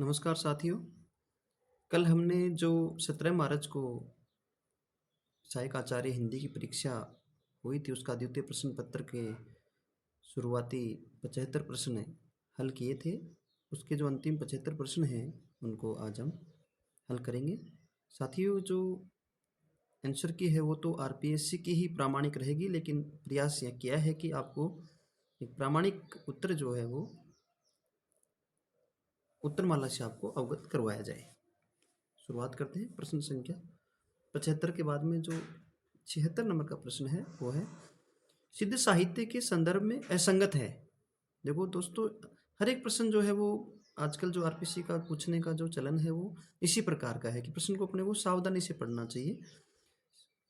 नमस्कार साथियों। कल हमने जो 17 मार्च को सहायक आचार्य हिंदी की परीक्षा हुई थी उसका द्वितीय प्रश्न पत्र के शुरुआती 75 प्रश्न हल किए थे। उसके जो अंतिम 75 प्रश्न हैं उनको आज हम हल करेंगे। साथियों, जो आंसर की है वो तो आरपीएससी की ही प्रामाणिक रहेगी, लेकिन प्रयास यह किया है कि आपको एक प्रामाणिक उत्तर जो है वो उत्तरमाला से आपको अवगत करवाया जाए। शुरुआत करते हैं। प्रश्न संख्या 75 के बाद में जो 76 नंबर का प्रश्न है वो है, सिद्ध साहित्य के संदर्भ में असंगत है। देखो दोस्तों, हर एक प्रश्न जो है वो आजकल जो आरपीसी का पूछने का जो चलन है वो इसी प्रकार का है कि प्रश्न को अपने को सावधानी से पढ़ना चाहिए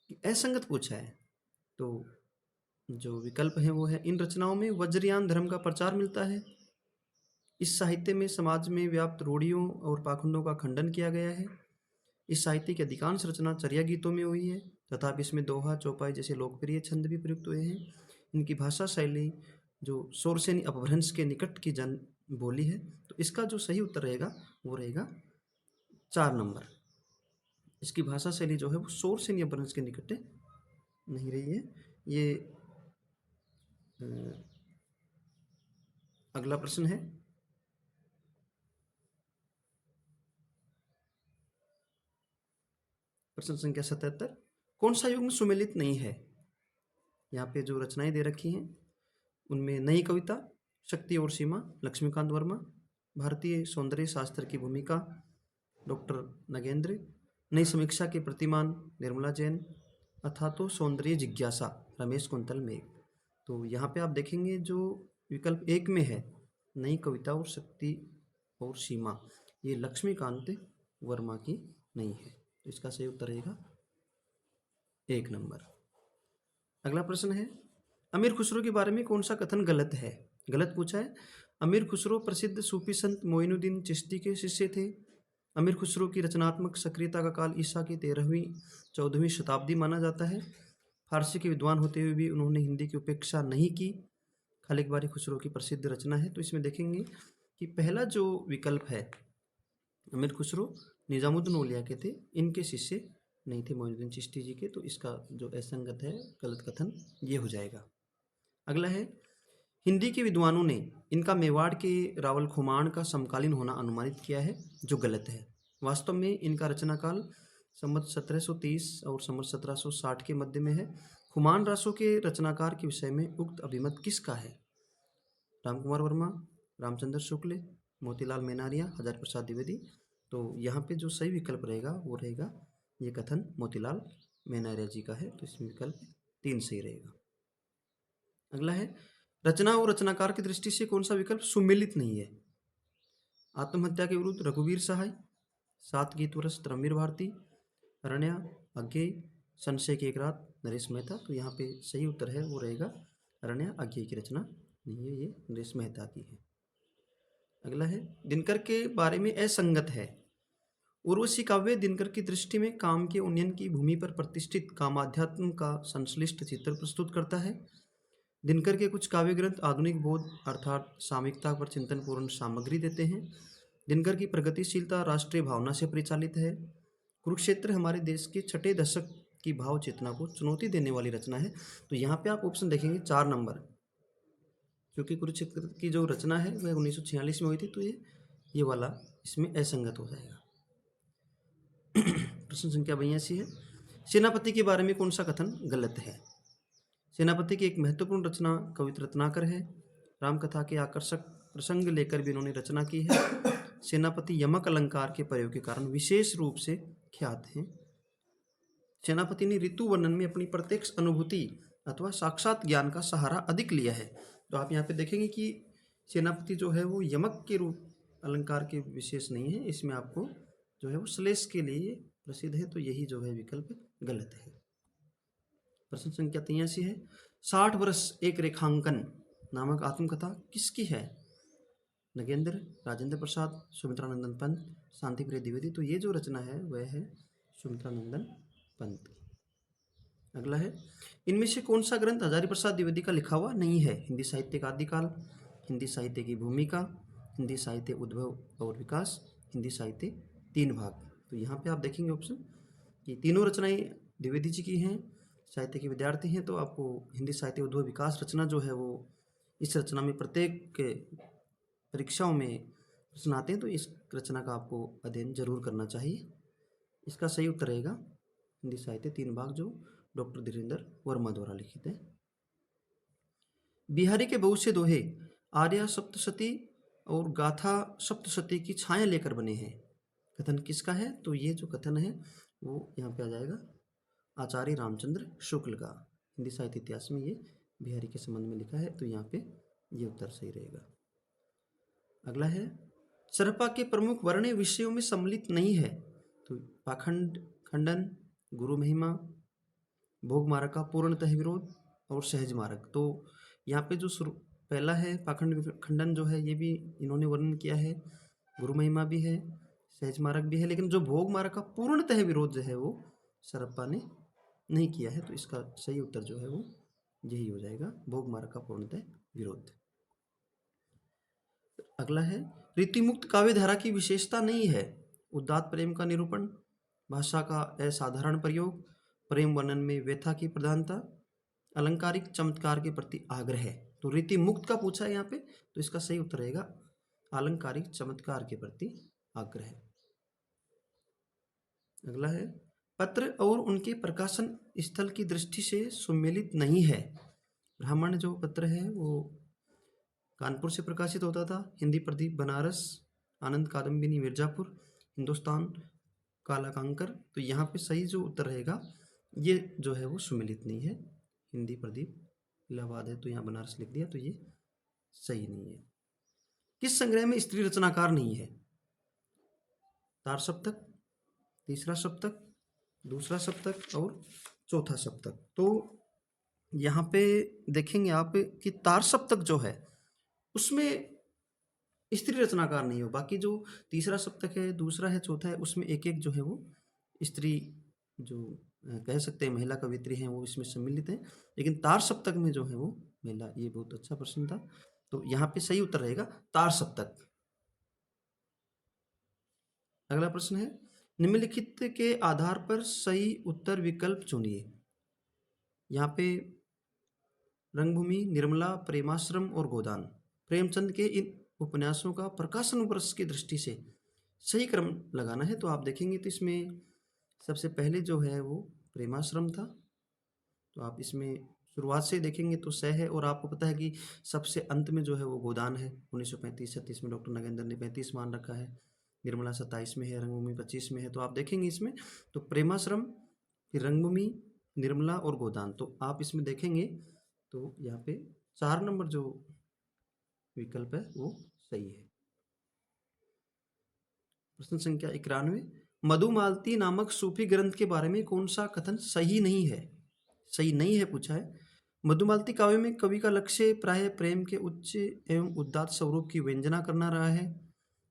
कि असंगत पूछा है। तो जो विकल्प है वो है, इन रचनाओं में वज्रयान धर्म का प्रचार मिलता है। इस साहित्य में समाज में व्याप्त रूढ़ियों और पाखंडों का खंडन किया गया है। इस साहित्य की अधिकांश रचना चर्या गीतों में हुई है, तथापि इसमें दोहा चौपाई जैसे लोकप्रिय छंद भी प्रयुक्त हुए हैं। इनकी भाषा शैली जो शौरसेनी अपभ्रंश के निकट की जन बोली है। तो इसका जो सही उत्तर रहेगा वो रहेगा 4 नंबर। इसकी भाषा शैली जो है वो शौरसेनी अपभ्रंश के निकट नहीं रही है। ये अगला प्रश्न है। प्रश्न संख्या 77, कौन सा युग्म सुमेलित नहीं है? यहाँ पे जो रचनाएं दे रखी हैं उनमें नई कविता, शक्ति और सीमा, लक्ष्मीकांत वर्मा, भारतीय सौंदर्य शास्त्र की भूमिका, डॉक्टर नगेंद्र, नई समीक्षा के प्रतिमान, निर्मला जैन, अथा तो सौंदर्य जिज्ञासा, रमेश कुंतल मेघ। तो यहाँ पे आप देखेंगे जो विकल्प एक में है, नई कविता और शक्ति और सीमा, ये लक्ष्मीकांत वर्मा की नहीं है। तो इसका सही उत्तर रहेगा 1 नंबर। अगला प्रश्न है, अमीर खुसरो के बारे में कौन सा कथन गलत है? गलत पूछा है। अमीर खुसरो प्रसिद्ध सूफी संत मोइनुद्दीन चिश्ती के शिष्य थे। अमीर खुसरो की रचनात्मक सक्रियता का काल ईसा की 13वीं-14वीं शताब्दी माना जाता है। फारसी के विद्वान होते हुए भी उन्होंने हिंदी की उपेक्षा नहीं की। खालिक बारी खुसरो की प्रसिद्ध रचना है। तो इसमें देखेंगे कि पहला जो विकल्प है, अमीर खुसरो निजामुद्दीन औलिया के थे, इनके शिष्य नहीं थे मोइनुद्दीन चिश्ती जी के। तो इसका जो असंगत है, गलत कथन ये हो जाएगा। अगला है, हिंदी के विद्वानों ने इनका मेवाड़ के रावल खुमान का समकालीन होना अनुमानित किया है, जो गलत है। वास्तव में इनका रचना काल संवत 1730 और संवत 1760 के मध्य में है। खुमान रासों के रचनाकार के विषय में उक्त अभिमत किसका है? रामकुमार वर्मा, रामचंद्र शुक्ल, मोतीलाल मेनारिया, हजारी प्रसाद द्विवेदी। तो यहाँ पे जो सही विकल्प रहेगा वो रहेगा ये कथन मोतीलाल मेनारिया जी का है। तो इसमें विकल्प 3 सही रहेगा। अगला है, रचना और रचनाकार की दृष्टि से कौन सा विकल्प सुमेलित नहीं है? आत्महत्या के विरुद्ध रघुवीर सहाय, 7 गीत वर्ष धर्मवीर भारती, अरण्या अज्ञेय, संशय की एक रात नरेश मेहता। तो यहाँ पे सही उत्तर है वो रहेगा अरण्या अज्ञेय की रचना नहीं है, ये नरेश मेहता की है। अगला है, दिनकर के बारे में असंगत है। उर्वशी काव्य दिनकर की दृष्टि में काम के उन्नयन की भूमि पर प्रतिष्ठित कामाध्यात्म का संश्लिष्ट चित्र प्रस्तुत करता है। दिनकर के कुछ काव्य ग्रंथ आधुनिक बोध अर्थात सामयिकता पर चिंतनपूर्ण सामग्री देते हैं। दिनकर की प्रगतिशीलता राष्ट्रीय भावना से परिचालित है। कुरुक्षेत्र हमारे देश के 6ठे दशक की भाव चेतना को चुनौती देने वाली रचना है। तो यहाँ पे आप ऑप्शन देखेंगे 4 नंबर, क्योंकि कुरुक्षेत्र की जो रचना है वह 1946 में हुई थी। तो ये वाला इसमें असंगत हो जाएगा। प्रश्न संख्या 82 है, सेनापति के बारे में कौन सा कथन गलत है? सेनापति की एक महत्वपूर्ण रचना कवित रत्नाकर है। रामकथा के आकर्षक प्रसंग लेकर भी इन्होंने रचना की है। सेनापति यमक अलंकार के प्रयोग के कारण विशेष रूप से ख्यात हैं। सेनापति ने ऋतु वर्णन में अपनी प्रत्यक्ष अनुभूति अथवा साक्षात ज्ञान का सहारा अधिक लिया है। तो आप यहाँ पे देखेंगे कि सेनापति जो है वो यमक के रूप अलंकार के विशेष नहीं है, इसमें आपको जो है वो श्लेष के लिए प्रसिद्ध है। तो यही जो है विकल्प गलत है। प्रश्न संख्या 83 है, 60 वर्ष एक रेखांकन नामक आत्मकथा किसकी है? नगेंद्र, राजेंद्र प्रसाद, सुमित्रानंदन पंत, शांतिप्रिय द्विवेदी। तो ये जो रचना है वह है सुमित्रानंदन पंत की। अगला है, इनमें से कौन सा ग्रंथ हजारी प्रसाद द्विवेदी का लिखा हुआ नहीं है? हिंदी साहित्य का आदिकाल, हिंदी साहित्य की भूमिका, हिंदी साहित्य उद्भव और विकास, हिंदी साहित्य 3 भाग। तो यहाँ पे आप देखेंगे ऑप्शन कि तीनों रचनाएं द्विवेदी जी की हैं, साहित्य के विद्यार्थी हैं, तो आपको हिंदी साहित्य उद्भव विकास रचना जो है वो इस रचना में प्रत्येक परीक्षाओं में प्रश्न आते हैं, तो इस रचना का आपको अध्ययन जरूर करना चाहिए। इसका सही उत्तर रहेगा हिंदी साहित्य 3 भाग, जो डॉक्टर धीरेन्द्र वर्मा द्वारा लिखित है। बिहारी के बहुत से दोहे आर्या सप्तशती और गाथा सप्तशती की छाया लेकर बने हैं, कथन किसका है? तो ये जो कथन है वो यहाँ पे आ जाएगा आचार्य रामचंद्र शुक्ल का। हिंदी साहित्य इतिहास में ये बिहारी के संबंध में लिखा है, तो यहाँ पे ये उत्तर सही रहेगा। अगला है सरपा के प्रमुख वर्ण्य विषयों में सम्मिलित नहीं है, तो पाखंड, खंडन, गुरु महिमा, भोग मारका, पूर्णतः विरोध और सहज मार्ग। तो यहाँ पे जो पहला है पाखंड खंडन जो है ये भी इन्होंने वर्णन किया है, गुरु महिमा भी है, सहज मार्ग भी है, लेकिन जो भोग मार्ग का पूर्णतः विरोध जो है वो सरप्पा ने नहीं किया है, तो इसका सही उत्तर जो है वो यही हो जाएगा, भोग मार्ग का पूर्णतः विरोध। अगला है रीतिमुक्त काव्य धारा की विशेषता नहीं है, उदात्त प्रेम का निरूपण, भाषा का असाधारण प्रयोग, प्रेम वर्णन में व्यथा की प्रधानता, अलंकारिक चमत्कार के प्रति आग्रह। तो रीति मुक्त का पूछा है यहाँ पे, तो इसका सही उत्तर रहेगा अलंकारिक चमत्कार के प्रति आग्रह। अगला है पत्र और उनके प्रकाशन स्थल की दृष्टि से सुमेलित नहीं है। ब्राह्मण जो पत्र है वो कानपुर से प्रकाशित होता था, हिंदी प्रदीप बनारस, आनंद कादम्बिनी मिर्जापुर, हिंदुस्तान कालाकांकर। तो यहाँ पे सही जो उत्तर रहेगा ये जो है वो सुमेलित नहीं है, हिंदी प्रदीप इलाहाबाद है, तो यहाँ बनारस लिख दिया, तो ये सही नहीं है। किस संग्रह में स्त्री रचनाकार नहीं है? तार सप्तक, तीसरा सप्तक, दूसरा सप्तक और चौथा सप्तक। तो यहाँ पे देखेंगे आप कि तार सप्तक जो है उसमें स्त्री रचनाकार नहीं हो, बाकी जो तीसरा सप्तक है, दूसरा है, चौथा है, उसमें एक एक जो है वो स्त्री जो कह सकते हैं महिला कवित्री हैं वो इसमें सम्मिलित हैं, लेकिन तार सप्तक में जो है वो महिला। ये बहुत अच्छा प्रश्न था, तो यहाँ पे सही उत्तर रहेगा तार सप्तक। अगला प्रश्न है निम्नलिखित के आधार पर सही उत्तर विकल्प चुनिए। यहाँ पे रंगभूमि, निर्मला, प्रेमाश्रम और गोदान, प्रेमचंद के इन उपन्यासों का प्रकाशन वर्ष की दृष्टि से सही क्रम लगाना है। तो आप देखेंगे तो इसमें सबसे पहले जो है वो प्रेमाश्रम था, तो आप इसमें शुरुआत से देखेंगे तो सह है, और आपको पता है कि सबसे अंत में जो है वो गोदान है। 1935-36 में डॉक्टर नागेंद्र ने 35 मान रखा है, निर्मला 27 में है, रंगभूमि 25 में है। तो आप देखेंगे इसमें तो प्रेमाश्रम, फिर रंगभूमि, निर्मला और गोदान। तो आप इसमें देखेंगे तो यहाँ पे 4 नंबर जो विकल्प है वो सही है। प्रश्न संख्या 91 मधुमालती नामक सूफी ग्रंथ के बारे में कौन सा कथन सही नहीं है? सही नहीं है पूछा है। मधुमालती काव्य में कवि का लक्ष्य प्राय प्रेम के उच्च एवं उदात्त स्वरूप की व्यंजना करना रहा है।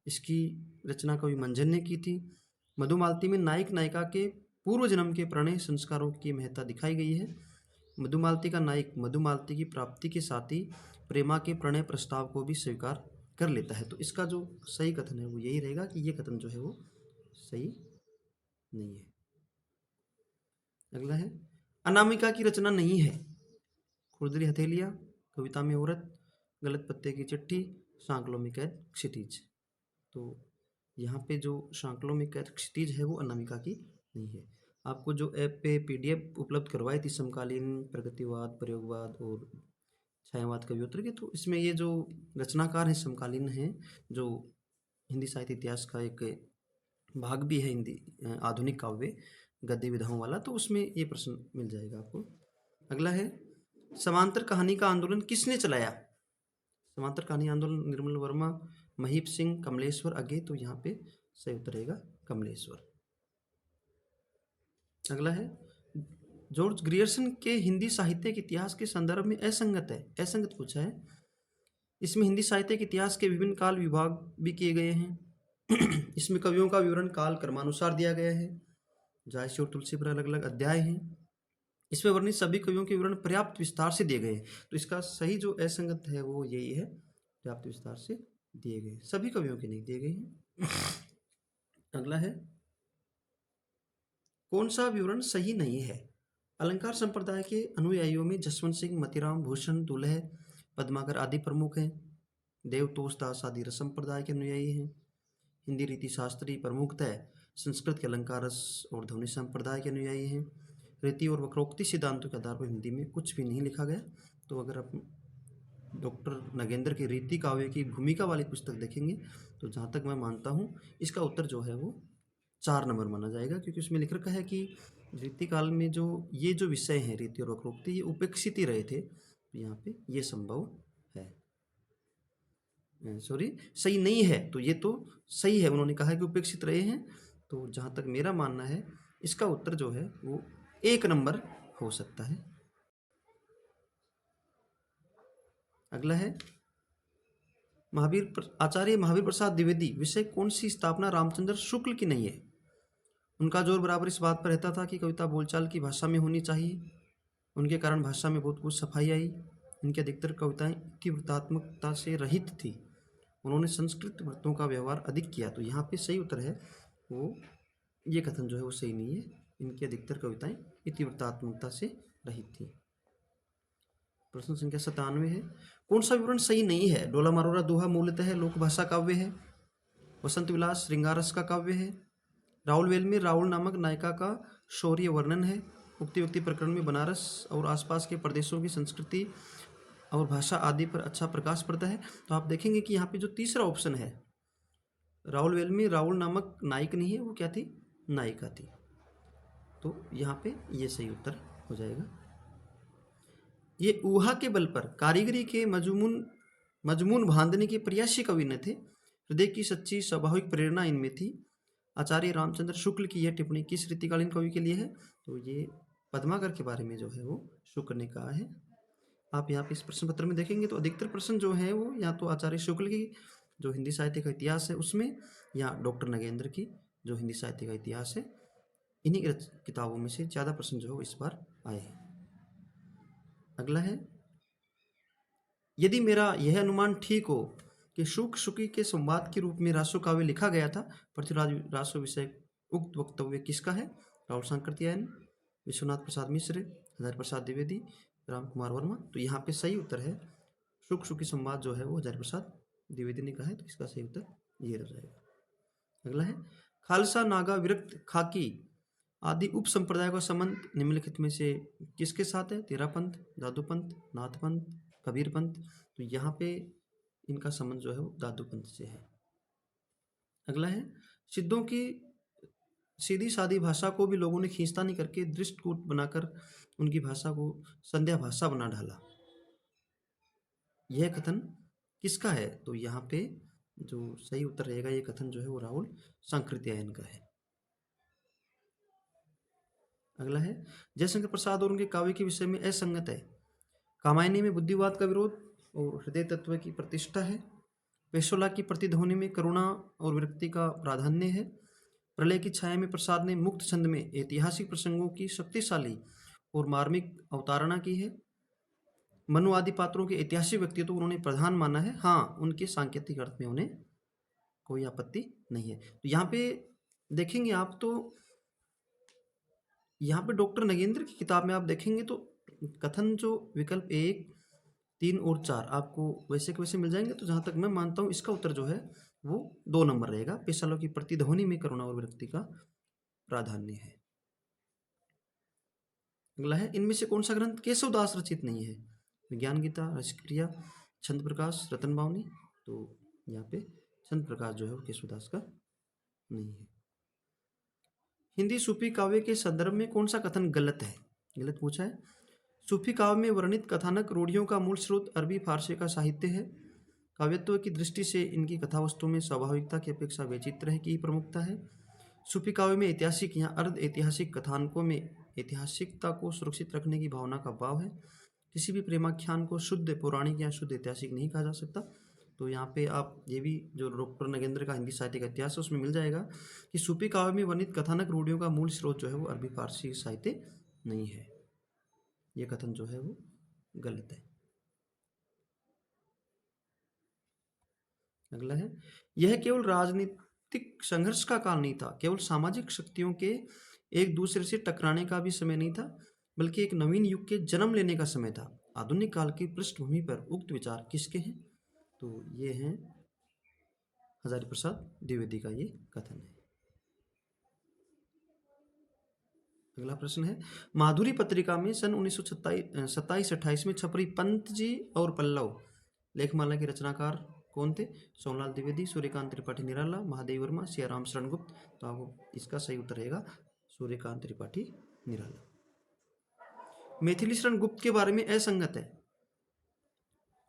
इसकी रचना कवि मंझन ने की थी। मधुमालती में नायक नायिका के पूर्व जन्म के प्रणय संस्कारों की महत्ता दिखाई गई है। मधुमालती का नायक मधुमालती की प्राप्ति के साथ ही प्रेमा के प्रणय प्रस्ताव को भी स्वीकार कर लेता है। तो इसका जो सही कथन है वो यही रहेगा कि ये कथन जो है वो सही नहीं है। अगला है अनामिका की रचना नहीं है। खुरदरी हथेलियाँ, कविता में औरत, गलत पत्ते की चिट्ठी, सांकलों में कैद क्षितिज। तो यहाँ पे जो सांकलों में कैद क्षितिज है वो अनामिका की नहीं है। आपको जो ऐप पे PDF उपलब्ध करवाई थी समकालीन प्रगतिवाद, प्रयोगवाद और छायावाद कवियोत्तर की, तो इसमें ये जो रचनाकार हैं समकालीन हैं, जो हिंदी साहित्य इतिहास का एक भाग भी है हिंदी आधुनिक काव्य गद्य विधाओं वाला, तो उसमें ये प्रश्न मिल जाएगा आपको। अगला है समांतर कहानी का आंदोलन किसने चलाया? समांतर कहानी आंदोलन निर्मल वर्मा, महीप सिंह, कमलेश्वर अगे। तो यहाँ पे सही उत्तर रहेगा कमलेश्वर। अगला है जॉर्ज ग्रियर्सन के हिंदी साहित्य के इतिहास के संदर्भ में असंगत है। असंगत पूछा है। इसमें हिंदी साहित्य के इतिहास के विभिन्न काल विभाग भी किए गए हैं। इसमें कवियों का विवरण काल क्रमानुसार दिया गया है। जायसी और तुलसी पर अलग अलग अध्याय हैं। इसमें वर्णित सभी कवियों के विवरण पर्याप्त विस्तार से दिए गए हैं। तो इसका सही जो असंगत है वो यही है, पर्याप्त विस्तार से दिए गए, सभी कवियों के नहीं दिए गए हैं। अगला है, कौन सा विवरण सही नहीं है? अलंकार संप्रदाय के अनुयायियों में जसवंत सिंह, मतीराम, भूषण, दुल्हे, पद्माकर आदि प्रमुख हैं। देवतोष दास आदि रस संप्रदाय के अनुयायी हैं। हिंदी रीति शास्त्री प्रमुखतः संस्कृत के अलंकार रस और ध्वनि संप्रदाय के अनुयायी हैं। रीति और वक्रोक्ति सिद्धांतों के आधार पर हिंदी में कुछ भी नहीं लिखा गया। तो अगर आप डॉक्टर नगेंद्र की रीति काव्य की भूमिका वाली पुस्तक देखेंगे तो जहाँ तक मैं मानता हूँ इसका उत्तर जो है वो 4 नंबर माना जाएगा, क्योंकि उसमें लिख रखा है कि रीति काल में जो ये जो विषय हैं रीति और वक्रोक्ति ये उपेक्षित ही रहे थे। तो यहाँ पे ये संभव है, सॉरी सही नहीं है, तो ये तो सही है, उन्होंने कहा कि उपेक्षित रहे हैं। तो जहाँ तक मेरा मानना है इसका उत्तर जो है वो 1 नंबर हो सकता है। अगला है, आचार्य महावीर प्रसाद द्विवेदी विषय कौन सी स्थापना रामचंद्र शुक्ल की नहीं है? उनका जोर बराबर इस बात पर रहता था कि कविता बोलचाल की भाषा में होनी चाहिए। उनके कारण भाषा में बहुत कुछ सफाई आई। इनकी अधिकतर कविताएं इतिवृत्तात्मकता से रहित थी। उन्होंने संस्कृत वृत्तों का व्यवहार अधिक किया। तो यहाँ पे सही उत्तर है वो, ये कथन जो है वो सही नहीं है। इनकी अधिकतर कविताएं इतिवृत्तात्मकता से रहित थी। प्रश्न संख्या 97 है, कौन सा विवरण सही नहीं है? डोला मरोरा दोहा मूलतः लोक भाषा काव्य है। वसंत विलास श्रृंगार रस का काव्य है। राहुल वेल में राहुल नामक नायिका का शौर्य वर्णन है। उक्ति व्यक्ति प्रकरण में बनारस और आसपास के प्रदेशों की संस्कृति और भाषा आदि पर अच्छा प्रकाश पड़ता है। तो आप देखेंगे कि यहाँ पे जो तीसरा ऑप्शन है, राहुल वेल में राहुल नामक नायक नहीं है, वो क्या थी? नायिका थी। तो यहाँ पे ये सही उत्तर हो जाएगा। ये ऊहा के बल पर कारीगरी के मजमून बांधने के प्रयासी कवि न थे। हृदय की सच्ची स्वाभाविक प्रेरणा इनमें थी। आचार्य रामचंद्र शुक्ल की यह टिप्पणी किस रीतिकालीन कवि के लिए है? तो ये पद्माकर के बारे में जो है वो शुक्ल ने कहा है। आप यहाँ पे इस प्रश्न पत्र में देखेंगे तो अधिकतर प्रश्न जो है वो या तो आचार्य शुक्ल की जो हिंदी साहित्य का इतिहास है उसमें, या डॉक्टर नगेंद्र की जो हिंदी साहित्य का इतिहास है, इन्हीं किताबों में से ज़्यादा प्रश्न जो है वो इस बार आए हैं। अगला है, यदि मेरा यह अनुमान ठीक हो कि शुक शुकी के संवाद के रूप में रासो काव्य लिखा गया था, पृथ्वीराज रासो विषय उक्त वक्तव्य किसका है? राहुल सांकृत्यायन, विश्वनाथ प्रसाद मिश्र, हजारी प्रसाद द्विवेदी, राम कुमार वर्मा। तो यहाँ पे सही उत्तर है शुक शुकी संवाद जो है वो हजारी प्रसाद द्विवेदी ने कहा है। तो इसका सही उत्तर ये रह जाएगा। अगला है, खालसा नागा विरक्त खाकी आदि उप संप्रदायों का संबंध निम्नलिखित में से किसके साथ है? तेरा पंथ, दादू पंथ, नाथ पंथ, कबीर पंथ। तो यहाँ पे इनका संबंध जो है वो दादू पंथ से है। अगला है, सिद्धों की सीधी सादी भाषा को भी लोगों ने खींचतानी करके दृष्टिकूट बनाकर उनकी भाषा को संध्या भाषा बना डाला। यह कथन किसका है? तो यहाँ पे जो सही उत्तर रहेगा ये कथन जो है वो राहुल सांकृत्यायन का है। अगला है, जयशंकर प्रसाद और उनके काव्य के विषय में असंगत है। कामायनी में बुद्धिवाद का विरोध और हृदय तत्व की प्रतिष्ठा है। पेशोला की प्रतिध्वनि में करुणा और विरक्ति का प्राधान्य है। प्रलय की छाया में प्रसाद ने मुक्त छंद में ऐतिहासिक प्रसंगों की शक्तिशाली और मार्मिक अवतारणा की है। मनु आदि पात्रों के ऐतिहासिक व्यक्तित्व उन्होंने प्रधान माना है। हाँ, उनके सांकेतिक अर्थ में उन्हें कोई आपत्ति नहीं है। तो यहाँ पे देखेंगे आप, तो यहाँ पे डॉक्टर नगेंद्र की किताब में आप देखेंगे तो कथन जो विकल्प 1, 3 और 4 आपको वैसे के वैसे मिल जाएंगे। तो जहाँ तक मैं मानता हूँ इसका उत्तर जो है वो 2 नंबर रहेगा। पेशालों की प्रतिध्वनि में करुणा और विरक्ति का प्राधान्य है। अगला है, इनमें से कौन सा ग्रंथ केशवदास रचित नहीं है? विज्ञान गीता, रसक्रिया, छंद प्रकाश, रतन बावनी। तो यहाँ पे छंद प्रकाश जो है वो केशवदास का नहीं है। हिंदी सूफी काव्य के संदर्भ में कौन सा कथन गलत है? गलत पूछा है। सूफी काव्य में वर्णित कथानक रूढ़ियों का मूल स्रोत अरबी फारसी का साहित्य है। काव्यत्व की दृष्टि से इनकी कथा वस्तु में स्वाभाविकता की अपेक्षा वैचित्र्य की प्रमुखता है। सूफी काव्य में ऐतिहासिक या अर्ध ऐतिहासिक कथानकों में ऐतिहासिकता को सुरक्षित रखने की भावना का भाव है। किसी भी प्रेमाख्यान को शुद्ध पौराणिक या शुद्ध ऐतिहासिक नहीं कहा जा सकता। तो यहाँ पे आप ये भी जो डॉक्टर नगेंद्र का हिंदी साहित्य का इतिहास है उसमें मिल जाएगा कि सूफी काव्य में वर्णित कथानक रूढ़ियों का मूल स्रोत जो है वो अरबी फारसी साहित्य नहीं है। ये कथन जो है वो गलत है। अगला है, यह केवल सांस्कृतिक संघर्ष का काल नहीं था, केवल सामाजिक शक्तियों के एक दूसरे से टकराने का भी समय नहीं था, बल्कि एक नवीन युग के जन्म लेने का समय था। आधुनिक काल की पृष्ठभूमि पर उक्त विचार किसके हैं? तो ये हैं हजारी प्रसाद द्विवेदी का ये कथन है। अगला प्रश्न है, माधुरी पत्रिका में सन 1927-28 में छपरी पंत जी और पल्लव लेखमाला के रचनाकार कौन थे? सोमलाल द्विवेदी, सूर्यकांत त्रिपाठी निराला, महादेव वर्मा, सियाराम शरण गुप्त। तो आपको इसका सही उत्तर रहेगा सूर्यकांत त्रिपाठी निराला। मैथिली शरण गुप्त के बारे में असंगत है।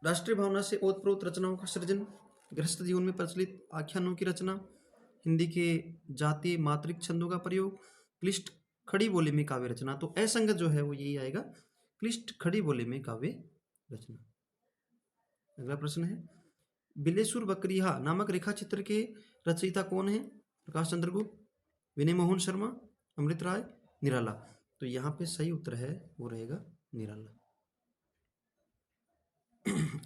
राष्ट्रीय भावना से ओतप्रोत रचनाओं का सृजन, गृहस्थ जीवन में प्रचलित आख्यानों की रचना, हिंदी के जातीय मात्रिक छंदों का प्रयोग, क्लिष्ट खड़ी बोली में काव्य रचना। तो असंगत जो है वो यही आएगा, क्लिष्ट खड़ी बोली में काव्य रचना। अगला प्रश्न है, बिलेसुर बकरिया नामक रेखा चित्र के रचयिता कौन है? प्रकाश चंद्र गुप्त, विनय मोहन शर्मा, अमृत राय, निराला। तो यहाँ पे सही उत्तर है वो रहेगा निराला।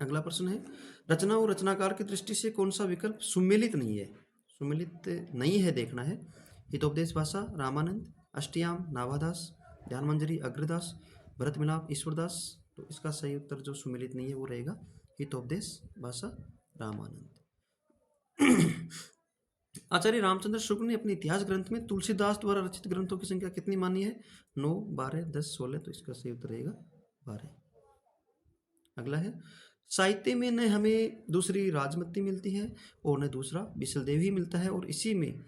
अगला प्रश्न है, रचना और रचनाकार की दृष्टि से कौन सा विकल्प सुमेलित नहीं है? सुमेलित नहीं है देखना है। हितोपदेश भाषा रामानंद, अष्टयाम नाभादास, ध्यानमंजरी अग्रदास, भरत मिलाप ईश्वरदास। तो इसका सही उत्तर जो सुमेलित नहीं है वो रहेगा हितोपदेश भाषा रामानंद। आचार्य रामचंद्र शुक्ल ने अपने इतिहास ग्रंथ में तुलसीदास द्वारा रचित ग्रंथों की संख्या कितनी मानी है? 9, 12, 10, 16। तो इसका सही उत्तर रहेगा 12। अगला है, साहित्य में न हमें दूसरी राजमती मिलती है और न दूसरा बिसलदेव ही मिलता है, और इसी में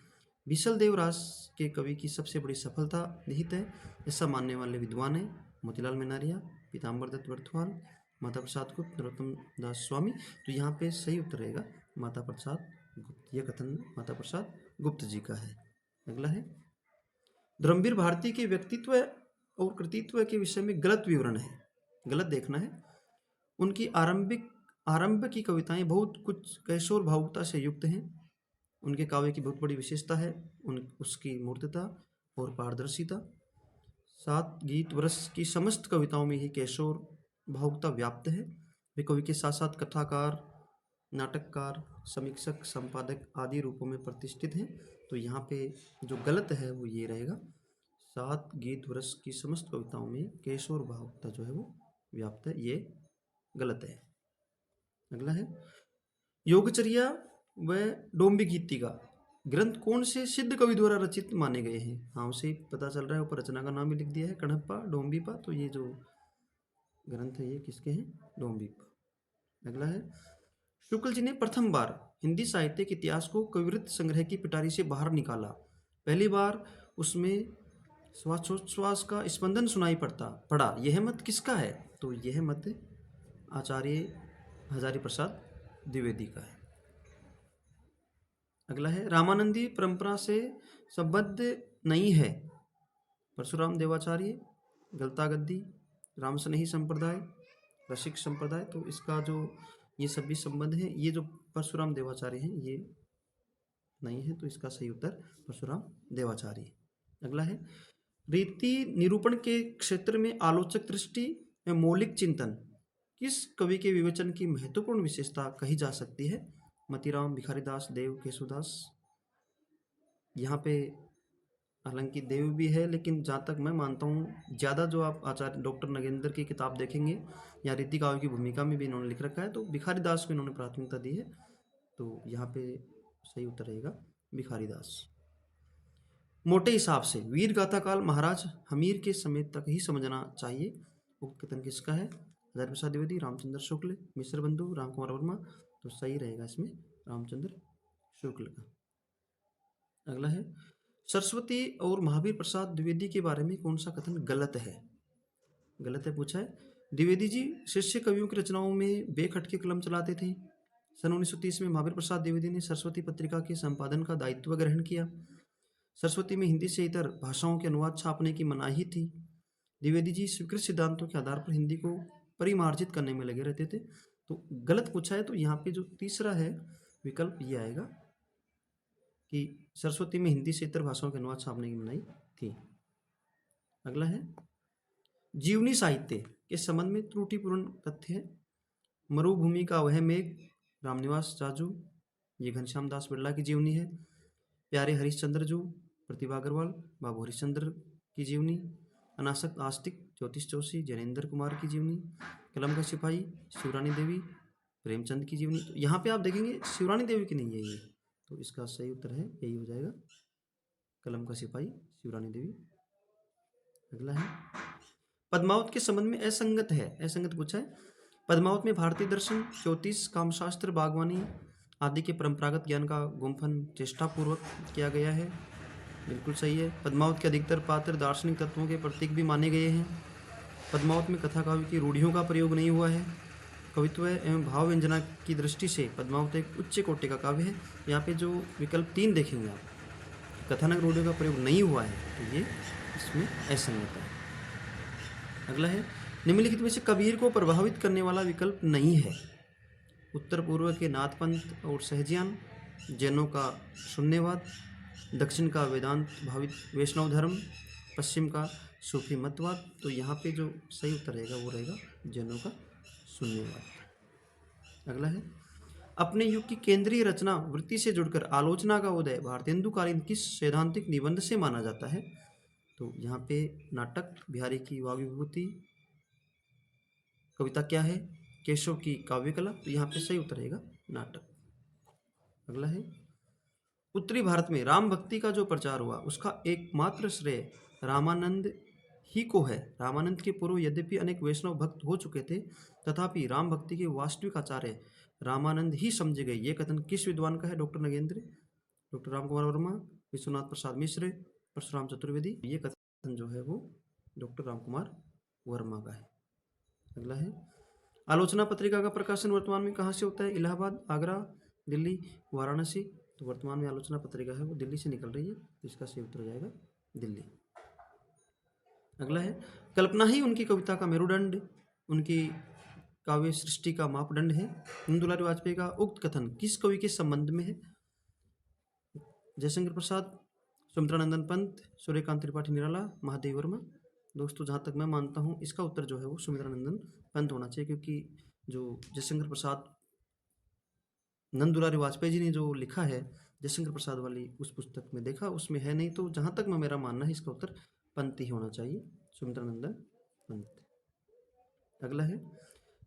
बिसलदेव राज के कवि की सबसे बड़ी सफलता निहित है, ऐसा मानने वाले विद्वान हैं मोतीलाल मेनारिया, पीताम्बर दत्त बर्थवाल, माता प्रसाद गुप्त, नरोत्तम दास स्वामी। तो यहाँ पे सही उत्तर रहेगा माता प्रसाद गुप्त। यह कथन माता प्रसाद गुप्त जी का है। अगला है, धर्मवीर भारती के व्यक्तित्व और कृतित्व के विषय में गलत विवरण है, गलत देखना है। उनकी आरंभ की कविताएं बहुत कुछ कैशोर भावुकता से युक्त हैं। उनके काव्य की बहुत बड़ी विशेषता है उसकी मूर्तता और पारदर्शिता। 7 गीत वर्ष की समस्त कविताओं में ही कैशोर भावुकता व्याप्त है। वे कवि के साथ साथ कथाकार, नाटककार, समीक्षक, संपादक आदि रूपों में प्रतिष्ठित हैं। तो यहाँ पे जो गलत है वो ये रहेगा, 7 गीत वर्ष की समस्त कविताओं में कैशोर भावुकता जो है वो व्याप्त है, ये गलत है। अगला है, योगचर्या व डोम्बी गीतिका ग्रंथ कौन से सिद्ध कवि द्वारा रचित माने गए हैं? हाँ, उसे पता चल रहा है, ऊपर रचना का नाम भी लिख दिया है, कणप्पा, डोम्बीपा। तो ये जो ग्रंथ है ये किसके हैं? डोम्बीपा। अगला है, शुक्ल जी ने प्रथम बार हिंदी साहित्य के इतिहास को कविवृत्त संग्रह की पिटारी से बाहर निकाला। पहली बार उसमें श्वासोच्छ्वास का स्पंदन सुनाई पड़ा। यह मत किसका है? तो यह मत आचार्य हजारी प्रसाद द्विवेदी का है। अगला है, रामानंदी परंपरा से संबद्ध नहीं है। परशुराम देवाचार्य, गलता गद्दी, रामसनेही संप्रदाय, रसिक संप्रदाय। तो इसका जो ये सभी संबंध हैं, ये जो परशुराम देवाचार्य हैं ये नहीं है। तो इसका सही उत्तर परशुराम देवाचार्य। अगला है, रीति निरूपण के क्षेत्र में आलोचक दृष्टि एवं मौलिक चिंतन किस कवि के विवेचन की महत्वपूर्ण विशेषता कही जा सकती है? मतीराम, भिखारीदास, देव, केशवदास। यहाँ पे हालांकि देव भी है, लेकिन जहाँ तक मैं मानता हूँ ज़्यादा जो आप आचार्य डॉक्टर नगेंद्र की किताब देखेंगे या रीति काव्य की भूमिका में भी इन्होंने लिख रखा है, तो भिखारीदास को इन्होंने प्राथमिकता दी है। तो यहाँ पे सही उत्तर रहेगा भिखारीदास। मोटे हिसाब से वीर गाथा काल महाराज हमीर के समय तक ही समझना चाहिए। उक्त कथन किसका है? हजारी प्रसाद द्विवेदी, रामचंद्र शुक्ल, मिश्र बंधु, राम कुमार वर्मा। तो सही रहेगा इसमें रामचंद्र शुक्ल का। अगला है, सरस्वती और महावीर प्रसाद द्विवेदी के बारे में कौन सा कथन गलत है? गलत है पूछा है। द्विवेदी जी शिष्य कवियों की रचनाओं में बेखटके कलम चलाते थे। सन 1930 में महावीर प्रसाद द्विवेदी ने सरस्वती पत्रिका के संपादन का दायित्व ग्रहण किया। सरस्वती में हिंदी से इतर भाषाओं के अनुवाद छापने की मनाही थी। द्विवेदी जी स्वीकृत सिद्धांतों के आधार पर हिंदी को परिमार्जित करने में लगे रहते थे। तो गलत पूछा है, तो यहाँ पे जो तीसरा है विकल्प ये आएगा कि सरस्वती में हिंदी से इतर भाषाओं के अनुवाद छापने की मनाही थी। अगला है, जीवनी साहित्य के संबंध में त्रुटिपूर्ण तथ्य है। मरुभूमि का वह मेघ, रामनिवास जाजू, ये घनश्याम दास बिरला की जीवनी है। प्यारे हरिश्चंद्र जू, प्रतिभा अग्रवाल, बाबू हरिश्चंद्र की जीवनी, अनासक्त आस्तिक ज्योतिष जोशी, जैनेन्द्र कुमार की जीवनी, कलम का सिपाही शिवरानी देवी, प्रेमचंद की जीवनी। तो यहाँ पे आप देखेंगे शिवरानी देवी की नहीं है ये, तो इसका सही उत्तर है यही हो जाएगा, कलम का सिपाही शिवरानी देवी। अगला है पद्मावत के संबंध में असंगत है, असंगत पूछा है। पद्मावत में भारतीय दर्शन, ज्योतिष, कामशास्त्र, बागवानी आदि के परंपरागत ज्ञान का गुम्फन चेष्टापूर्वक किया गया है, बिल्कुल सही है। पद्मावत के अधिकतर पात्र दार्शनिक तत्वों के प्रतीक भी माने गए हैं। पद्मावत में कथा काव्य की रूढ़ियों का प्रयोग नहीं हुआ है। कवित्व एवं भाव व्यंजना की दृष्टि से पद्मावत एक उच्च कोटि का काव्य है। यहाँ पे जो विकल्प 3 देखेंगे आप, कथानक रूढ़ियों का प्रयोग नहीं हुआ है, तो ये इसमें असंगत है। अगला है निम्नलिखित में से कबीर को प्रभावित करने वाला विकल्प नहीं है। उत्तर पूर्व के नाथपंथ और सहजियान, जैनों का शून्यवाद, दक्षिण का वेदांत भावित वैष्णव धर्म, पश्चिम का सूफी मतवाद। तो यहाँ पे जो सही उत्तर रहेगा वो रहेगा जैनों का शून्यवाद। अगला है अपने युग की केंद्रीय रचना वृत्ति से जुड़कर आलोचना का उदय भारतेंदुकालीन किस सैद्धांतिक निबंध से माना जाता है? तो यहाँ पे नाटक बिहारी की वाग्वी विभूति, कविता क्या है केशव की काव्य कला। तो यहाँ पे सही उत्तर रहेगा नाटक। अगला है उत्तरी भारत में राम भक्ति का जो प्रचार हुआ उसका एकमात्र श्रेय रामानंद ही को है। रामानंद के पूर्व यद्यपि अनेक वैष्णव भक्त हो चुके थे, तथापि राम भक्ति के वास्तविक आचार्य रामानंद ही समझे गए। ये कथन किस विद्वान का है? Doctor Nagendra, doctor Ram Kumar Verma, Vishwanath Prasad Mishra, Parshuram Chaturvedi. ये कथन जो है वो डॉक्टर राम कुमार वर्मा का है। अगला है आलोचना पत्रिका का प्रकाशन वर्तमान में कहाँ से होता है? इलाहाबाद, आगरा, दिल्ली, वाराणसी। तो वर्तमान में आलोचना पत्रिका है वो दिल्ली से निकल रही है, तो इसका सही उत्तर हो जाएगा दिल्ली। अगला है कल्पना ही उनकी कविता का मेरुदंड, उनकी काव्य सृष्टि का मापदंड है। नंद दुलारी वाजपेयी का उक्त कथन किस कवि के संबंध में है? जयशंकर प्रसाद, सुमित्रानंदन पंत, सूर्यकांत त्रिपाठी निराला, महादेव वर्मा। दोस्तों जहाँ तक मैं मानता हूँ इसका उत्तर जो है वो सुमित्रानंदन पंत होना चाहिए, क्योंकि जो जयशंकर प्रसाद नंद दुलारी वाजपेयी जी ने जो लिखा है जयशंकर प्रसाद वाली उस पुस्तक में देखा, उसमें है नहीं, तो जहाँ तक मैं मेरा मानना है इसका उत्तर पंत ही होना चाहिए, सुमित्रानंदन पंत। अगला है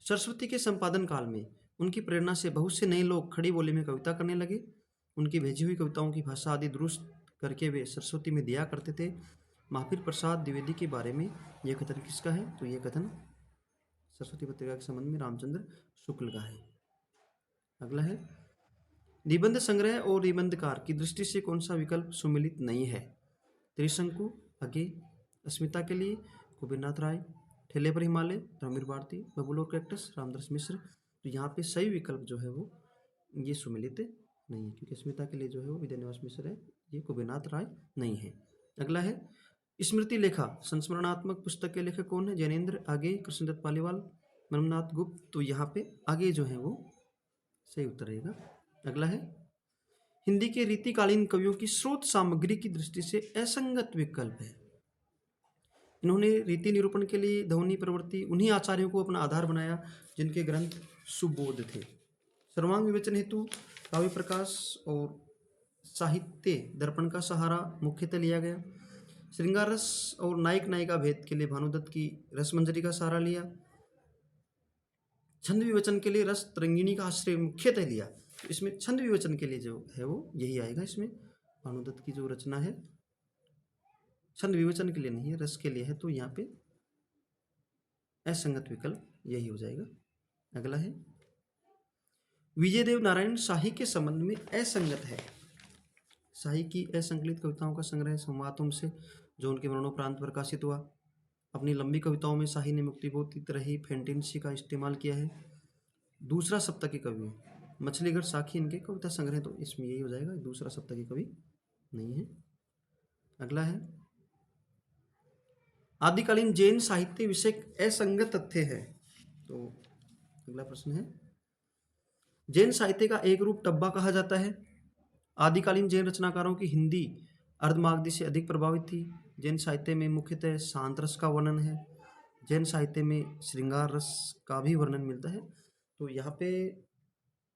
सरस्वती के संपादन काल में उनकी प्रेरणा से बहुत से नए लोग खड़ी बोली में कविता करने लगे। उनकी भेजी हुई कविताओं की भाषा आदि दुरुस्त करके वे सरस्वती में दिया करते थे। महावीर प्रसाद द्विवेदी के बारे में यह कथन किसका है? तो यह कथन सरस्वती पत्रिका के संबंध में रामचंद्र शुक्ल का है। अगला है निबंध संग्रह और निबंधकार की दृष्टि से कौन सा विकल्प सुमिलित नहीं है? त्रिशंकु, अगे, अस्मिता के लिए, कुबेरनाथ राय, ठेले पर हिमालय, धर्मवीर भारती, बबुल और कैक्टस, रामदास मिश्र। तो यहाँ पे सही विकल्प जो है वो ये सुमिलित नहीं है, क्योंकि अस्मिता के लिए जो है वो विद्यानिवास मिश्र है, ये कुबेरनाथ राय नहीं है। अगला है स्मृति लेखा संस्मरणात्मक पुस्तक के लेखक कौन है? जैनेन्द्र, आगे, कृष्णदत्त पालीवाल, मर्मनाथ गुप्त। तो यहाँ पे आगे जो है वो सही उत्तर रहेगा। अगला है हिंदी के रीतिकालीन कवियों की स्रोत सामग्री की दृष्टि से असंगत विकल्प है। इन्होंने रीति निरूपण के लिए ध्वनि प्रवृत्ति उन्हीं आचार्यों को अपना आधार बनाया जिनके ग्रंथ सुबोध थे। सर्वांग विवेचन हेतु काव्य प्रकाश और साहित्य दर्पण का सहारा मुख्यतः लिया गया। श्रृंगार रस और नायक नायिका भेद के लिए भानुदत्त की रसमंजरी का सहारा लिया। छंद विवेचन के लिए रस तरंगिणी का आश्रय मुख्यतः लिया। इसमें छंद विवेचन के लिए जो है वो यही आएगा। इसमें भानुदत्त की जो रचना है छंद विवेचन के लिए नहीं है, रस के लिए है, तो यहाँ पे असंगत विकल्प यही हो जाएगा। अगला है विजयदेव नारायण शाही के संबंध में असंगत है। शाही की असंकलित कविताओं का संग्रह संवादों से जो उनके मरणोपरांत प्रकाशित हुआ। अपनी लंबी कविताओं में शाही ने मुक्तिबोध की तरह ही फैंटेसी का इस्तेमाल किया है। दूसरा सप्तकी कवि मछलीगढ़ साखी इनके कविता संग्रह, तो इसमें यही हो जाएगा, दूसरा सप्तकी कवि नहीं है। अगला है आदिकालीन जैन साहित्य विषय असंगत तथ्य है। तो अगला प्रश्न है जैन साहित्य का एक रूप टब्बा कहा जाता है। आदिकालीन जैन रचनाकारों की हिंदी अर्धमागधी से अधिक प्रभावित थी। जैन साहित्य में मुख्यतः शांत रस का वर्णन है। जैन साहित्य में श्रृंगार रस का भी वर्णन मिलता है। तो यहाँ पे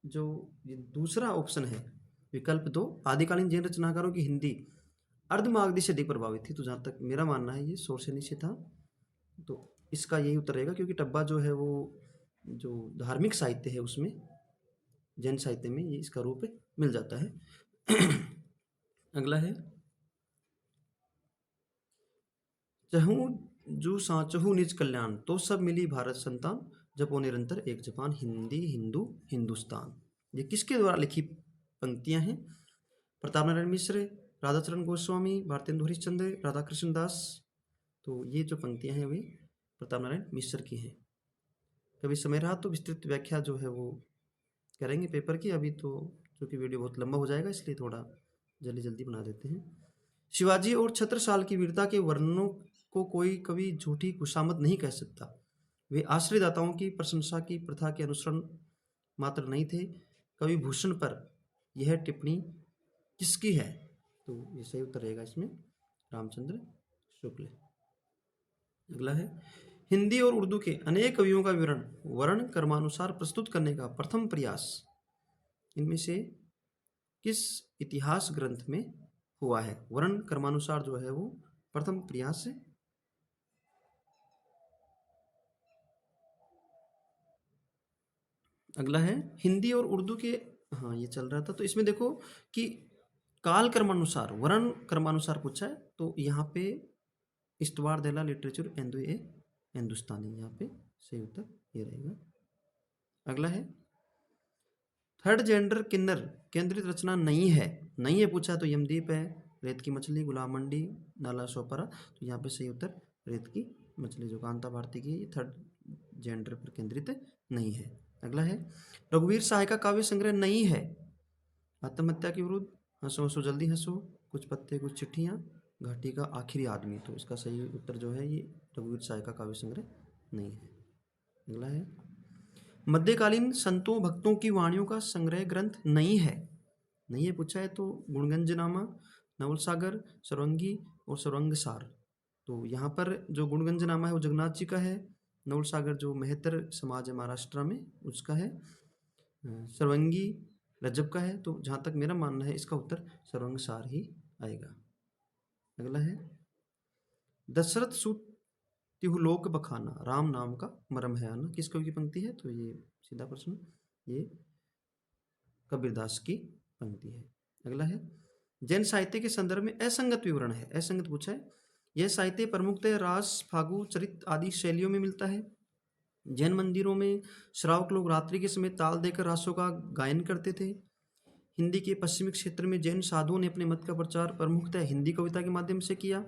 जो ये दूसरा ऑप्शन है विकल्प 2, आदिकालीन जैन रचनाकारों की हिंदी अर्धमागधी से अधिक प्रभावित थी। तो जहाँ तक मेरा मानना है ये शौरसेनी से था, तो इसका यही उत्तर रहेगा, क्योंकि टब्बा जो है वो जो धार्मिक साहित्य है उसमें, जैन साहित्य में ये इसका रूप मिल जाता है। अगला है, चहु जू साचहु निज कल्याण, तो सब मिली भारत संतान, जपो निरंतर एक जपान, हिंदी हिंदू हिंदुस्तान। ये किसके द्वारा लिखी पंक्तियां हैं? प्रताप नारायण मिश्र, राधाचरण गोस्वामी, भारतेंदु हरिश्चंद्र, राधाकृष्ण दास। तो ये जो पंक्तियां हैं वे प्रताप नारायण मिश्र की हैं। कभी समय रहा तो विस्तृत व्याख्या जो है वो करेंगे पेपर की, अभी तो क्योंकि वीडियो बहुत लंबा हो जाएगा इसलिए थोड़ा जल्दी जल्दी बना देते हैं। शिवाजी और छत्रसाल की वीरता के वर्णनों को कोई कभी झूठी खुशामद नहीं कह सकता। वे आश्रयदाताओं की प्रशंसा की प्रथा के अनुसरण मात्र नहीं थे। कवि भूषण पर यह टिप्पणी किसकी है? तो ये सही उत्तर रहेगा इसमें रामचंद्र शुक्ल। अगला है, हिंदी और उर्दू के अनेक कवियों का विवरण वर्ण क्रमानुसार प्रस्तुत करने का प्रथम प्रयास इनमें से किस इतिहास ग्रंथ में हुआ है? वर्ण क्रमानुसार जो है वो प्रथम प्रयास है। अगला है, हिंदी और उर्दू के, हाँ ये चल रहा था, तो इसमें देखो कि काल क्रमानुसार वर्ण क्रमानुसार पूछा है, तो यहाँ पे इस्तवार देला लिटरेचर एंदु ए हिंदुस्तानी, यहाँ पे सही उत्तर ये रहेगा। अगला है, थर्ड जेंडर किन्नर केंद्रित रचना नहीं है। नहीं है पूछा तो यमदीप है, रेत की मछली, गुलाम मंडी, नाला सोपारा। तो यहाँ पे सही उत्तर रेत की मछली जो कांता भारती की, ये थर्ड जेंडर पर केंद्रित नहीं है। अगला है, रघुवीर सहाय का काव्य संग्रह नहीं है। आत्महत्या के विरुद्ध, हंसो हंसो जल्दी हंसो, कुछ पत्ते कुछ चिट्ठियाँ, घाटी का आखिरी आदमी। तो इसका सही उत्तर जो है ये रघुवीर सहाय का काव्य संग्रह नहीं है। अगला है, मध्यकालीन संतों भक्तों की वाणियों का संग्रह ग्रंथ नहीं है। नहीं है पूछा है तो गुणगंजनामा, नवल सागर, सरवंगी और सरवंगसार। तो यहाँ पर जो गुणगंजनामा है वो जगन्नाथ जी का है, नवल सागर जो मेहतर समाज है महाराष्ट्र में उसका है, सरवंगी रजब का है। तो जहाँ तक मेरा मानना है इसका उत्तर सरवंगसार ही आएगा। अगला है, दशरथ सूत तिहुलोक बखाना, राम नाम का मरम है आना, किस कवि की पंक्ति है? तो ये सीधा प्रश्न, ये कबीरदास की पंक्ति है। अगला है, जैन साहित्य के संदर्भ में असंगत विवरण है। असंगत पूछा है, यह साहित्य प्रमुखतः रास, फागु, चरित आदि शैलियों में मिलता है। जैन मंदिरों में श्रावक लोग रात्रि के समय ताल देकर रासों का गायन करते थे। हिंदी के पश्चिमी क्षेत्र में जैन साधुओं ने अपने मत का प्रचार प्रमुखतः हिंदी कविता के माध्यम से किया।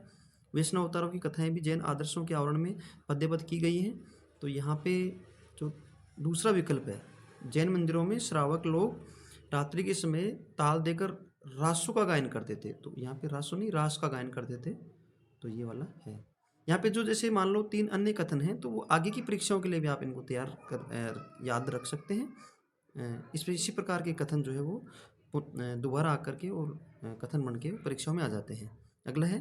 वैष्णव अवतारों की कथाएं भी जैन आदर्शों के आवरण में पद्यबद्ध की गई हैं। तो यहाँ पे जो दूसरा विकल्प है, जैन मंदिरों में श्रावक लोग रात्रि के समय ताल देकर रासों का गायन करते थे। तो यहाँ पे रासों नहीं, रास का गायन करते थे। तो ये वाला है। यहाँ पे जो जैसे मान लो 3 अन्य कथन हैं, तो वो आगे की परीक्षाओं के लिए भी आप इनको तैयार कर याद रख सकते हैं। इसी प्रकार के कथन जो है वो दोबारा आकर के और कथन बन के परीक्षाओं में आ जाते हैं। अगला है,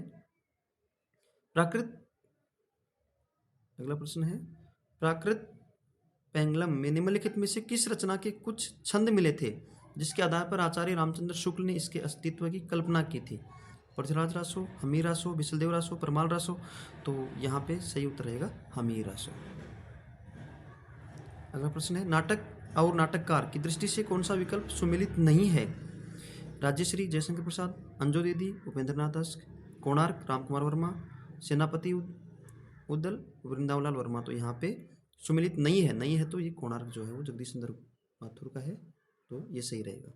प्राकृत, अगला प्रश्न है, प्राकृत पेंगलम में निम्नलिखित में से किस रचना के कुछ छंद मिले थे जिसके आधार पर आचार्य रामचंद्र शुक्ल ने इसके अस्तित्व की कल्पना की थी? पृथ्वीराज रासो, हमीर रासो, विशलदेव रासो, परमाल रासो। तो यहाँ पे सही उत्तर रहेगा हमीर रासो। अगला प्रश्न है, नाटक और नाटककार की दृष्टि से कौन सा विकल्प सुमेलित नहीं है? राजश्री जयशंकर प्रसाद, अंजो दीदी, उपेंद्रनाथ दास, कोणार्क रामकुमार वर्मा, सेनापति उद्दल, वृंदावलाल वर्मा। तो यहाँ पे सुमेलित नहीं है। नहीं है तो ये कोणार्क जो है वो जगदीश चंद्र माथुर का है। तो ये सही रहेगा,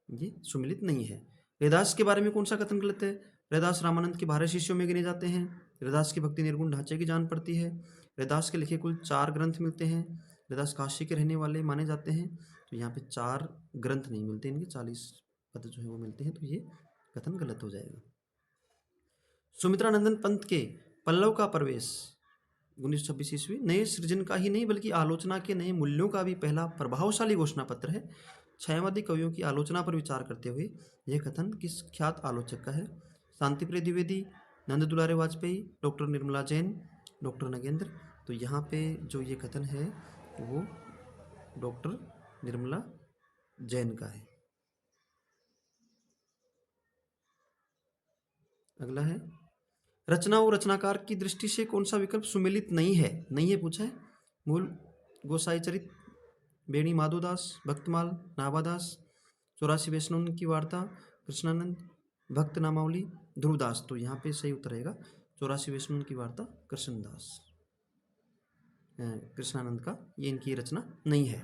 ये सुमेलित नहीं है। रैदास के बारे में कौन सा कथन गलत है? रैदास रामानंद के 12 शिष्यों में गिने जाते हैं। रैदास की भक्ति निर्गुण ढांचे की जान पड़ती है। रैदास के लिखे कुल 4 ग्रंथ मिलते हैं। रैदास काशी के रहने वाले माने जाते हैं। तो यहाँ पे 4 ग्रंथ नहीं मिलते, इनके 40 पद जो है वो मिलते हैं। तो ये कथन गलत हो जाएगा। सुमित्रानंदन पंत के पल्लव का प्रवेश 1926 ईस्वी नए सृजन का ही नहीं बल्कि आलोचना के नए मूल्यों का भी पहला प्रभावशाली घोषणा पत्र है। छायावादी कवियों की आलोचना पर विचार करते हुए यह कथन किस ख्यात आलोचक का है? शांतिप्रिय द्विवेदी, नंद दुलारे वाजपेयी, डॉक्टर निर्मला जैन, डॉक्टर नगेंद्र। तो यहाँ पे जो ये कथन है वो डॉक्टर निर्मला जैन का है। अगला है रचना और रचनाकार की दृष्टि से कौन सा विकल्प सुमेलित नहीं है पूछा है। मूल, गोसाई चरित, बेणी माधोदास, भक्तमाल, नाभादास, 84 वैष्णव की वार्ता, कृष्णानंद, भक्त नामावली, ध्रुवदास। तो यहाँ पे सही उत्तर रहेगा 84 वैष्णव की वार्ता, कृष्णदास, कृष्णानंद का, ये इनकी रचना नहीं है।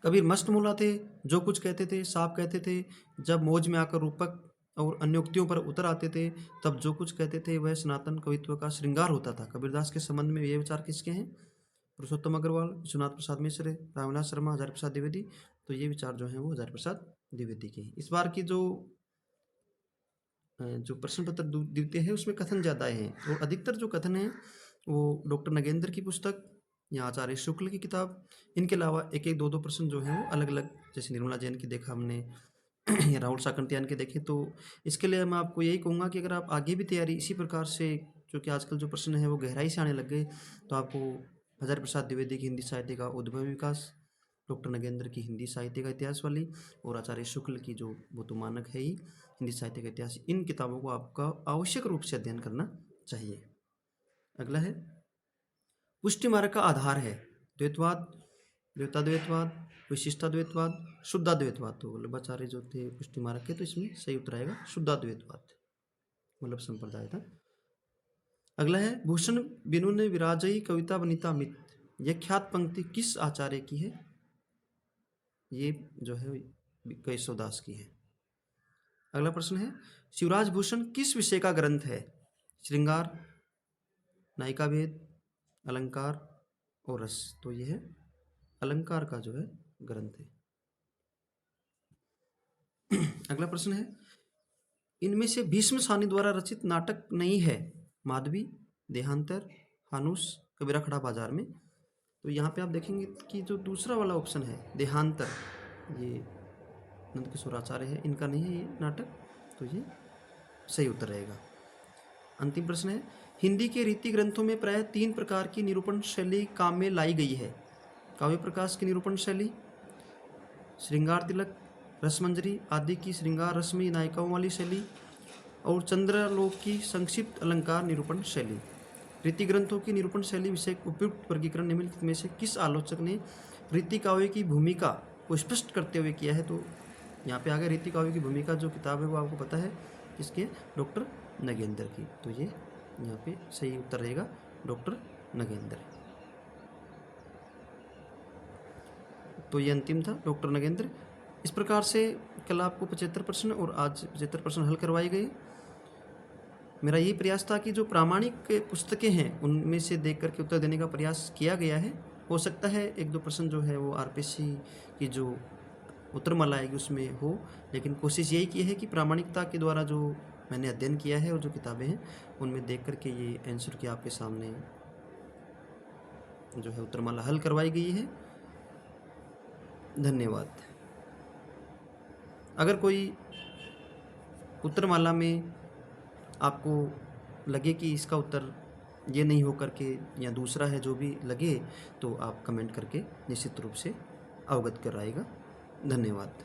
कबीर मस्त मौला थे, जो कुछ कहते थे साफ कहते थे। जब मौज में आकर रूपक और अन्योक्तियों पर उतर आते थे, तब जो कुछ कहते थे वह सनातन कवित्व का श्रृंगार होता था। कबीरदास के संबंध में ये विचार किसके हैं? पुरुषोत्तम अग्रवाल, विश्वनाथ प्रसाद मिश्र, रामविलास शर्मा, हजारी प्रसाद द्विवेदी। तो ये विचार जो है वो हजारी प्रसाद द्विवेदी के हैं। इस बार की जो प्रश्न पत्र द्वितीय है उसमें कथन ज़्यादा हैं, और अधिकतर जो कथन है वो डॉक्टर नगेंद्र की पुस्तक या आचार्य शुक्ल की किताब, इनके अलावा एक एक दो दो प्रश्न जो हैं वो अलग अलग, जैसे निर्मला जैन की देखा हमने या राहुल साकंटियान के देखे। तो इसके लिए मैं आपको यही कहूँगा कि अगर आप आगे भी तैयारी इसी प्रकार से, क्योंकि आजकल जो प्रश्न है वो गहराई से आने लग गए, तो आपको हजारी प्रसाद द्विवेदी की हिंदी साहित्य का उद्भव विकास, डॉक्टर नगेंद्र की हिंदी साहित्य का इतिहास वाली, और आचार्य शुक्ल की जो वो तो मानक है ही हिंदी साहित्य का इतिहास, इन किताबों को आपका आवश्यक रूप से अध्ययन करना चाहिए। अगला है पुष्टि मार्ग का आधार है द्वैतवाद, द्वैताद्वैतवाद, विशिष्टाद्वैतवाद, शुद्धाद्वैतवाद। तो वल्लभाचार्य जो थे पुष्टि मार्ग के, तो इसमें सही उत्तर आएगा शुद्धाद्वैतवाद, वल्लभ संप्रदाय था। अगला है भूषण बिनु ने विराजई कविता वनिता मित, यह ख्यात पंक्ति किस आचार्य की है? ये जो है केशवदास की है। अगला प्रश्न है शिवराज भूषण किस विषय का ग्रंथ है? श्रृंगार, नायिका भेद, अलंकार और रस। तो यह है अलंकार का जो है ग्रंथ है। अगला प्रश्न है इनमें से भीष्म सानी द्वारा रचित नाटक नहीं है? माधवी, देहांतर, हानुस, कबीरा खड़ा बाजार में। तो यहाँ पे आप देखेंगे कि जो दूसरा वाला ऑप्शन है देहांतर, ये नंदकिशोर आचार्य है, इनका नहीं है ये नाटक, तो ये सही उत्तर रहेगा। अंतिम प्रश्न है हिंदी के रीति ग्रंथों में प्रायः 3 प्रकार की निरूपण शैली काम में लाई गई है। काव्य प्रकाश की निरूपण शैली, श्रृंगार तिलक, रसमंजरी आदि की श्रृंगार रश्मि नायिकाओं वाली शैली, और चंद्रलोक की संक्षिप्त अलंकार निरूपण शैली। रीति ग्रंथों की निरूपण शैली विषय उपयुक्त वर्गीकरण निम्नलिखित में से किस आलोचक ने रीति काव्य की भूमिका को स्पष्ट करते हुए किया है? तो यहाँ पे आगे रीति काव्य की भूमिका जो किताब है वो आपको पता है किसके? डॉक्टर नगेंद्र की। तो ये यहाँ पे सही उत्तर रहेगा डॉक्टर नगेंद्र। तो ये अंतिम था डॉक्टर नगेंद्र। इस प्रकार से कल आपको 75 प्रश्न और आज 75 प्रश्न हल करवाए गए। मेरा यही प्रयास था कि जो प्रामाणिक पुस्तकें हैं उनमें से देख करके उत्तर देने का प्रयास किया गया है। हो सकता है एक दो प्रश्न जो है वो आरपीसी की जो उत्तरमाला आएगी उसमें हो, लेकिन कोशिश यही की है कि प्रामाणिकता के द्वारा जो मैंने अध्ययन किया है और जो किताबें हैं उनमें देख करके ये आंसर की आपके सामने जो है उत्तरमाला हल करवाई गई है। धन्यवाद। अगर कोई उत्तरमाला में आपको लगे कि इसका उत्तर ये नहीं हो करके या दूसरा है जो भी लगे, तो आप कमेंट करके निश्चित रूप से अवगत कराइएगा। धन्यवाद।